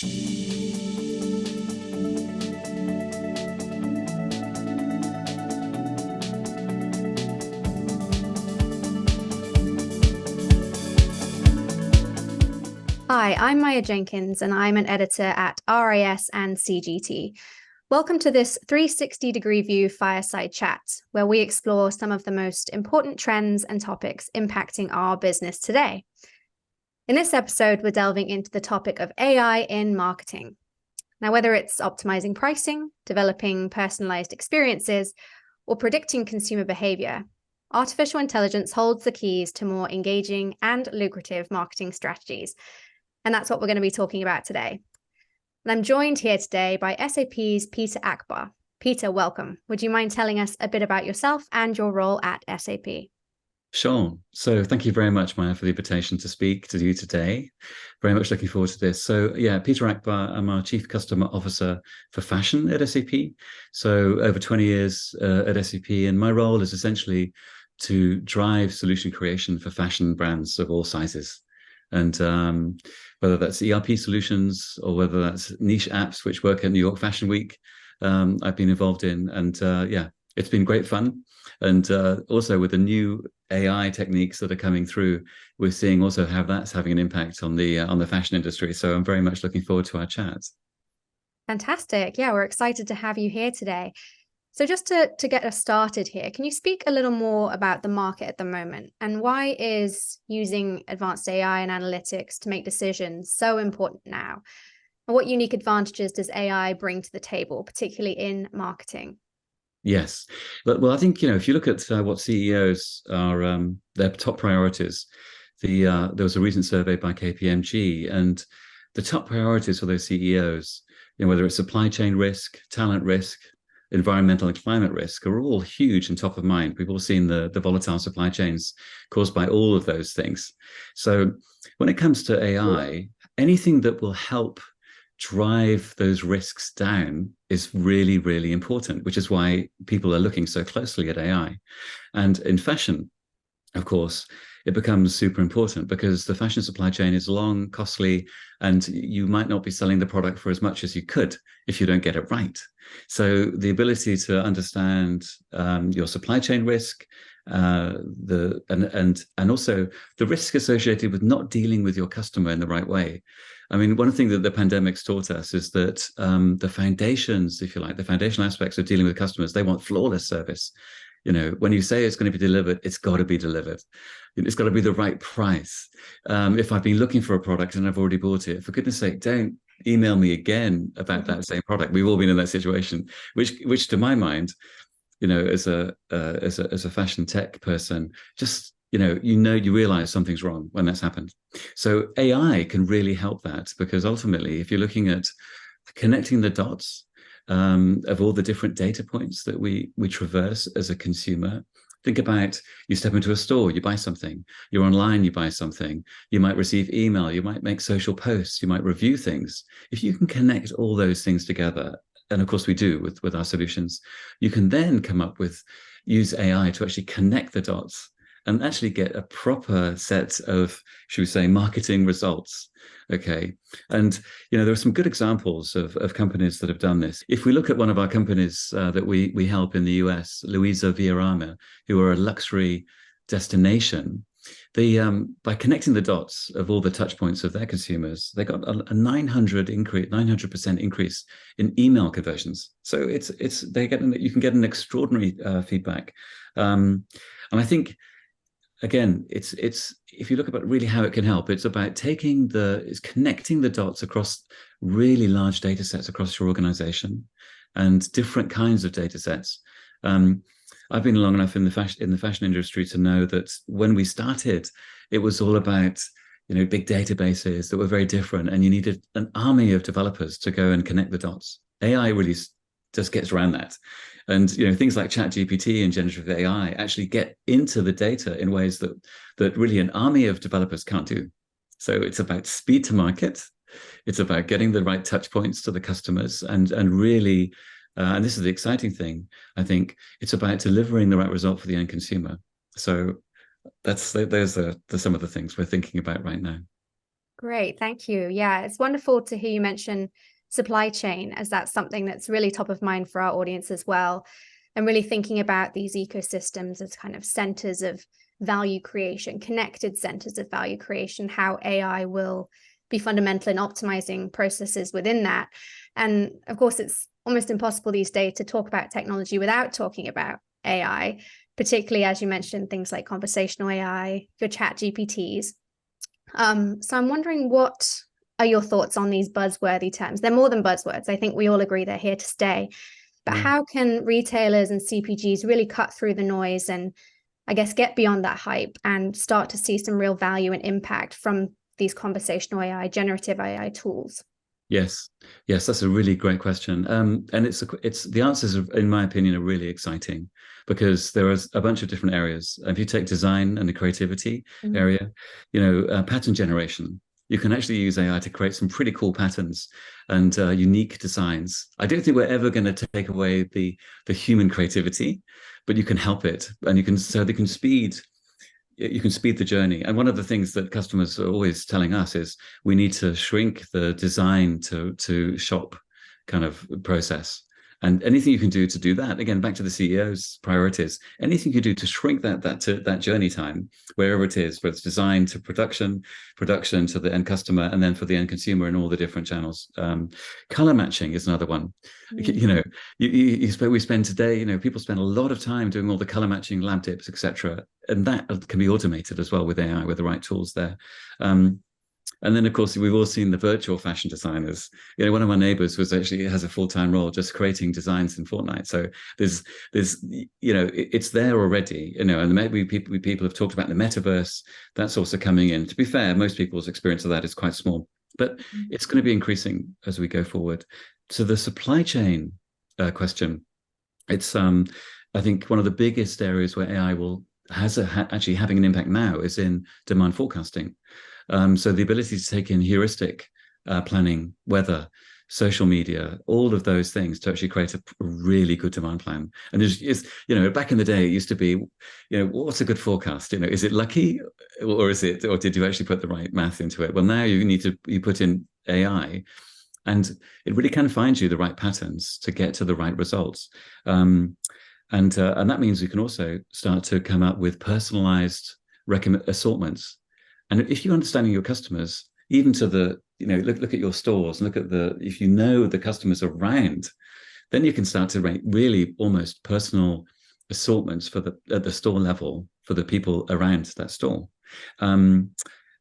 Hi, I'm Maia Jenkins, and I'm an editor at RIS and CGT. Welcome to this 360-degree view fireside chat, where we explore some of the most important trends and topics impacting our business today. In this episode, we're delving into the topic of AI in marketing. Now, whether it's optimizing pricing, developing personalized experiences, or predicting consumer behavior, artificial intelligence holds the keys to more engaging and lucrative marketing strategies. And that's what we're going to be talking about today. And I'm joined here today by SAP's Peter Akbar. Peter, welcome. Would you mind telling us a bit about yourself and your role at SAP? Sure. So thank you very much, Maya, for the invitation to speak to you today. Very much looking forward to this. So yeah, Peter Akbar, I'm our Chief Customer Officer for Fashion at SAP. So over 20 years at SAP, and my role is essentially to drive solution creation for fashion brands of all sizes. And whether that's ERP solutions or whether that's niche apps which work at New York Fashion Week, I've been involved in. And yeah, it's been great fun. And also with the new AI techniques that are coming through, we're seeing also how that's having an impact on the fashion industry. So I'm very much looking forward to our chat. Fantastic. Yeah, we're excited to have you here today. So just to get us started here, can you speak a little more about the market at the moment, and why is using advanced AI and analytics to make decisions so important now? And what unique advantages does AI bring to the table, particularly in marketing? Yes. Well, I think, if you look at what CEOs are, their top priorities, there was a recent survey by KPMG, and the top priorities for those CEOs, whether it's supply chain risk, talent risk, environmental and climate risk, are all huge and top of mind. We've all seen the volatile supply chains caused by all of those things. So when it comes to AI, anything that will help drive those risks down is really, really important, which is why people are looking so closely at AI. And in fashion, of course, it becomes super important because the fashion supply chain is long, costly, and you might not be selling the product for as much as you could if you don't get it right. So the ability to understand your supply chain risk, and also the risk associated with not dealing with your customer in the right way. I mean, one thing that the pandemic's taught us is that the foundations, if you like, the foundational aspects of dealing with customers, they want flawless service. When you say it's going to be delivered, it's got to be delivered. It's got to be the right price. If I've been looking for a product and I've already bought it, for goodness sake, don't email me again about that same product. We've all been in that situation, which to my mind, as a fashion tech person, just you realize something's wrong when that's happened. So AI can really help that, because ultimately, if you're looking at connecting the dots of all the different data points that we traverse as a consumer. Think about, you step into a store, you buy something, you're online, you buy something, you might receive email, you might make social posts, you might review things. If you can connect all those things together, and of course we do with our solutions, you can then come up with, use AI to actually connect the dots and actually get a proper set of, should we say, marketing results. Okay. And, there are some good examples of companies that have done this. If we look at one of our companies that we help in the US, Luisa Viarama, who are a luxury destination, by connecting the dots of all the touch points of their consumers, they got a 900% increase in email conversions. So you can get an extraordinary feedback. And I think, again, it's if you look about really how it can help, it's about connecting the dots across really large data sets across your organization and different kinds of data sets. I've been long enough in the fashion industry to know that when we started, it was all about big databases that were very different, and you needed an army of developers to go and connect the dots. AI really just gets around that. And things like ChatGPT and generative AI actually get into the data in ways that really an army of developers can't do. So it's about speed to market. It's about getting the right touch points to the customers, and really, and this is the exciting thing, I think, it's about delivering the right result for the end consumer. So those are some of the things we're thinking about right now. Great, thank you. Yeah, it's wonderful to hear you mention supply chain, as that's something that's really top of mind for our audience as well. And really thinking about these ecosystems as kind of centers of value creation, connected centers of value creation, how AI will be fundamental in optimizing processes within that. And of course, it's almost impossible these days to talk about technology without talking about AI, particularly as you mentioned, things like conversational AI, your chat GPTs. So I'm wondering, what are your thoughts on these buzzworthy terms? They're more than buzzwords. I think we all agree they're here to stay. But Yeah. how can retailers and CPGs really cut through the noise and, I guess, get beyond that hype and start to see some real value and impact from these conversational AI, generative AI tools? Yes, yes, that's a really great question, and it's the answers, in my opinion, are really exciting because there is a bunch of different areas. If you take design and the creativity area, pattern generation, you can actually use AI to create some pretty cool patterns and unique designs. I don't think we're ever going to take away the human creativity, but you can help it, and you can speed the journey. And one of the things that customers are always telling us is we need to shrink the design to shop kind of process. And anything you can do to do that, again, back to the CEO's priorities, anything you can do to shrink that journey time, wherever it is, whether it's design to production to the end customer, and then for the end consumer in all the different channels. Color matching is another one. We spend today, people spend a lot of time doing all the color matching, lab dips, etc., and that can be automated as well with AI, with the right tools there. And then, of course, we've all seen the virtual fashion designers. One of my neighbors has a full-time role just creating designs in Fortnite. So there's it's there already, and maybe people have talked about the metaverse. That's also coming in. To be fair, most people's experience of that is quite small, but it's going to be increasing as we go forward. So the supply chain question, it's I think one of the biggest areas where AI actually having an impact now is in demand forecasting. So the ability to take in heuristic planning, weather, social media, all of those things to actually create a really good demand plan. And back in the day, it used to be, what's a good forecast? Is it lucky, or did you actually put the right math into it? Well, now you put in AI, and it really can find you the right patterns to get to the right results. And that means we can also start to come up with personalized assortments. And if you're understanding your customers, even to look at your stores and if the customers around, then you can start to rate really almost personal assortments at the store level for the people around that store. And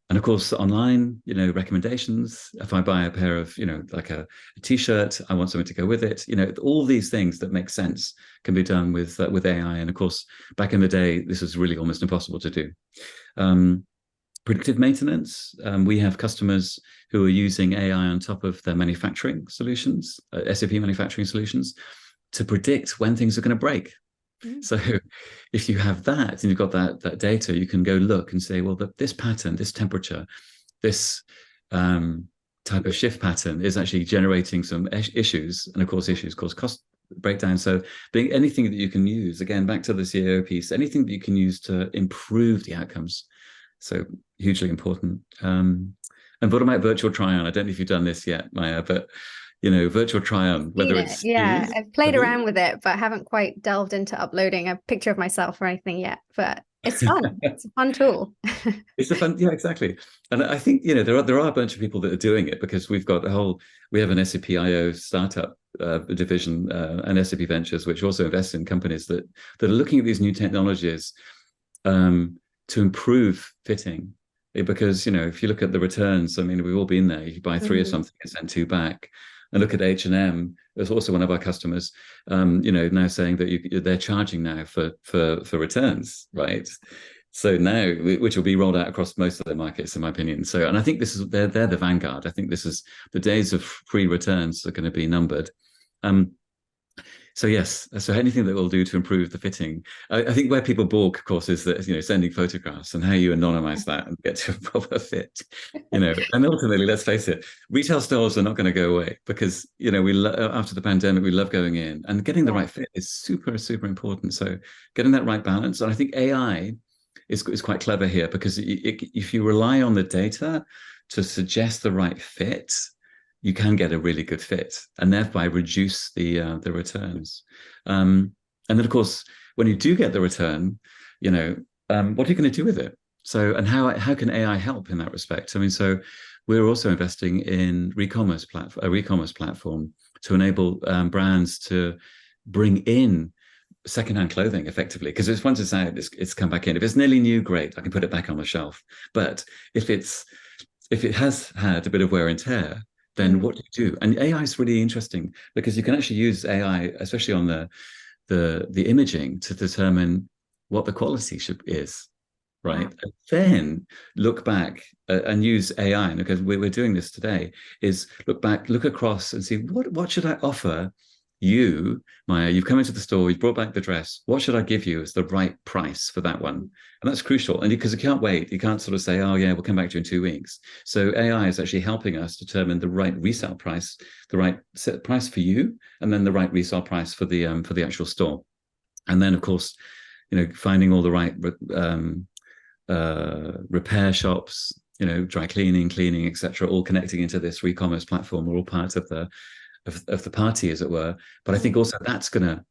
of course, online, recommendations. If I buy a pair of, like a t-shirt, I want something to go with it. All these things that make sense can be done with AI. And of course, back in the day, this was really almost impossible to do. Predictive maintenance. We have customers who are using AI on top of their manufacturing solutions, SAP manufacturing solutions, to predict when things are going to break. So if you have that and you've got that data, you can go look and say, well, this pattern, this temperature, this type of shift pattern is actually generating some issues. And of course, issues cause cost breakdown. So anything that you can use, again, back to the CAO piece, anything that you can use to improve the outcomes. So hugely important. And what about virtual try-on? I don't know if you've done this yet, Maya, but virtual try-on, whether it's I've played around with it, but haven't quite delved into uploading a picture of myself or anything yet. But it's fun. It's a fun tool. It's yeah, exactly. And I think there are a bunch of people that are doing it, because we have an SAP IO startup division and SAP Ventures, which also invests in companies that are looking at these new technologies to improve fitting. Because if you look at the returns, I mean, we've all been there. You buy 3 of something and send 2 back. And look at H&M. There's also one of our customers, now saying that they're charging now for returns, right? So now, which will be rolled out across most of their markets, in my opinion. So, and I think they're the vanguard. I think this is the days of free returns are going to be numbered. So yes, so anything that will do to improve the fitting. I think where people balk, of course, is that sending photographs and how you anonymize that and get to a proper fit. And ultimately, let's face it, retail stores are not going to go away, because after the pandemic, we love going in, and getting the right fit is super, super important. So getting that right balance, and I think AI is quite clever here, because if you rely on the data to suggest the right fit, you can get a really good fit and thereby reduce the returns. And then, of course, when you do get the return, what are you going to do with it? So, and how can AI help in that respect? I mean, so we're also investing in a re-commerce platform to enable brands to bring in secondhand clothing effectively, because it's once it's out, it's come back in. If it's nearly new, great, I can put it back on the shelf. But if it has had a bit of wear and tear, then what do you do? And AI is really interesting because you can actually use AI, especially on the imaging, to determine what the quality is, right? Wow. And then look back and use AI, because we're doing this today, is look across and see what should I offer you, Maia. You've come into the store, you've brought back the dress. What should I give you as the right price for that one? And that's crucial. And because you can't wait, you can't sort of say, oh yeah, we'll come back to you in 2 weeks. So AI is actually helping us determine the right resale price, the right set price for you, and then the right resale price for the actual store. And then, of course, finding all the right repair shops, dry cleaning, etc., all connecting into this e-commerce platform are all part of the party, as it were. But I think also that's gonna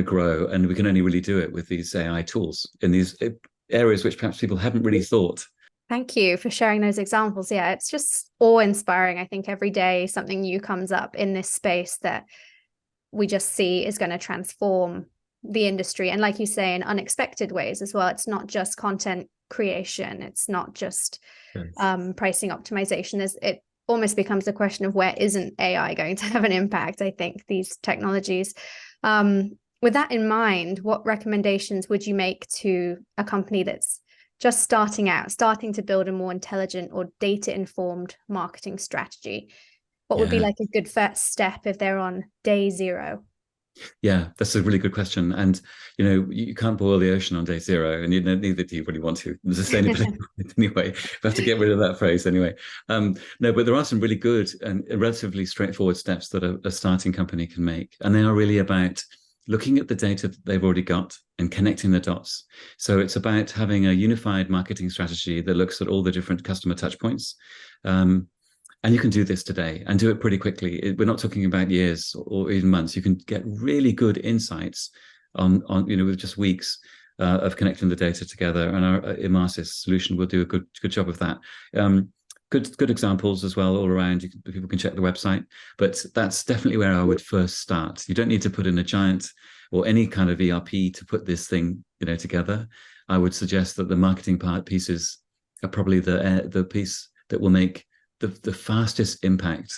grow, and we can only really do it with these AI tools in these areas which perhaps people haven't really thought. Thank you for sharing those examples. Yeah, it's just awe-inspiring. I think every day something new comes up in this space that we just see is going to transform the industry. And like you say, in unexpected ways as well. It's not just content creation. It's not just pricing optimization. It almost becomes a question of where isn't AI going to have an impact, I think, these technologies. With that in mind, what recommendations would you make to a company that's just starting to build a more intelligent or data-informed marketing strategy? What would be like a good first step if they're on day 0? Yeah, that's a really good question. And, you can't boil the ocean on day 0, and neither do you really want to. The sustainability anyway. We have to get rid of that phrase anyway. No, but there are some really good and relatively straightforward steps that a starting company can make. And they are really about looking at the data that they've already got and connecting the dots. So it's about having a unified marketing strategy that looks at all the different customer touch points. And you can do this today and do it pretty quickly. We're not talking about years or even months. You can get really good insights on with just weeks of connecting the data together. And our Emarsys solution will do a good job of that. Good examples as well all around. People can check the website, but that's definitely where I would first start. You don't need to put in a giant or any kind of ERP to put this thing together. I would suggest that the marketing pieces are probably the piece that will make the fastest impact,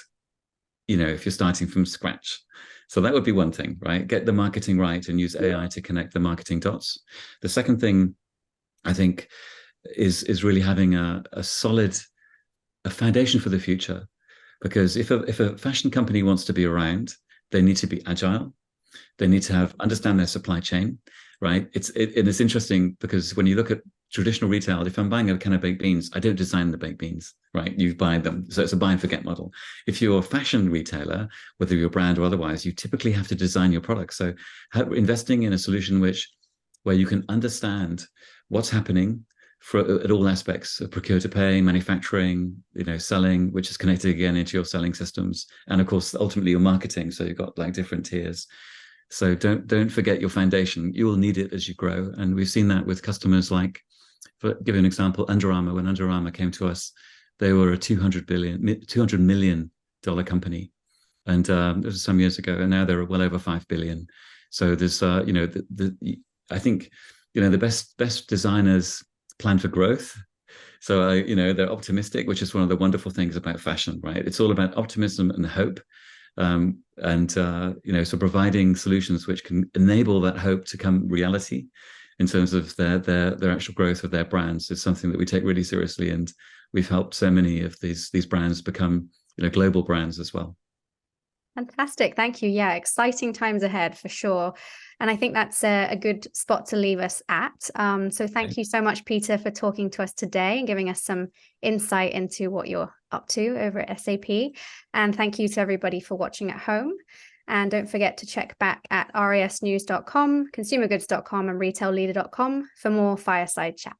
if you're starting from scratch. So that would be one thing, right? Get the marketing right and use AI to connect the marketing dots. The second thing, I think, is really having a solid foundation for the future. Because if a fashion company wants to be around, they need to be agile. They need to understand their supply chain, right? It's interesting because when you look at traditional retail, if I'm buying a can of baked beans, I don't design the baked beans, right? You buy them. So it's a buy and forget model. If you're a fashion retailer, whether you're a brand or otherwise, you typically have to design your product. So investing in a solution where you can understand what's happening at all aspects of procure to pay, manufacturing, selling, which is connected again into your selling systems. And of course, ultimately your marketing. So you've got like different tiers. So don't forget your foundation. You will need it as you grow. And we've seen that with customers like, for give you an example, Under Armour. When Under Armour came to us, they were a $200 million company. And this was some years ago, and now they're well over 5 billion. So there's, I think, the best designers plan for growth. So, they're optimistic, which is one of the wonderful things about fashion, right? It's all about optimism and hope. So providing solutions which can enable that hope to come reality in terms of their actual growth of their brands is something that we take really seriously. And we've helped so many of these brands become, global brands as well. Fantastic. Thank you. Yeah, exciting times ahead for sure. And I think that's a good spot to leave us at. So thank you so much, Peter, for talking to us today and giving us some insight into what you're up to over at SAP. And thank you to everybody for watching at home. And don't forget to check back at risnews.com, consumergoods.com and retailleader.com for more fireside chat.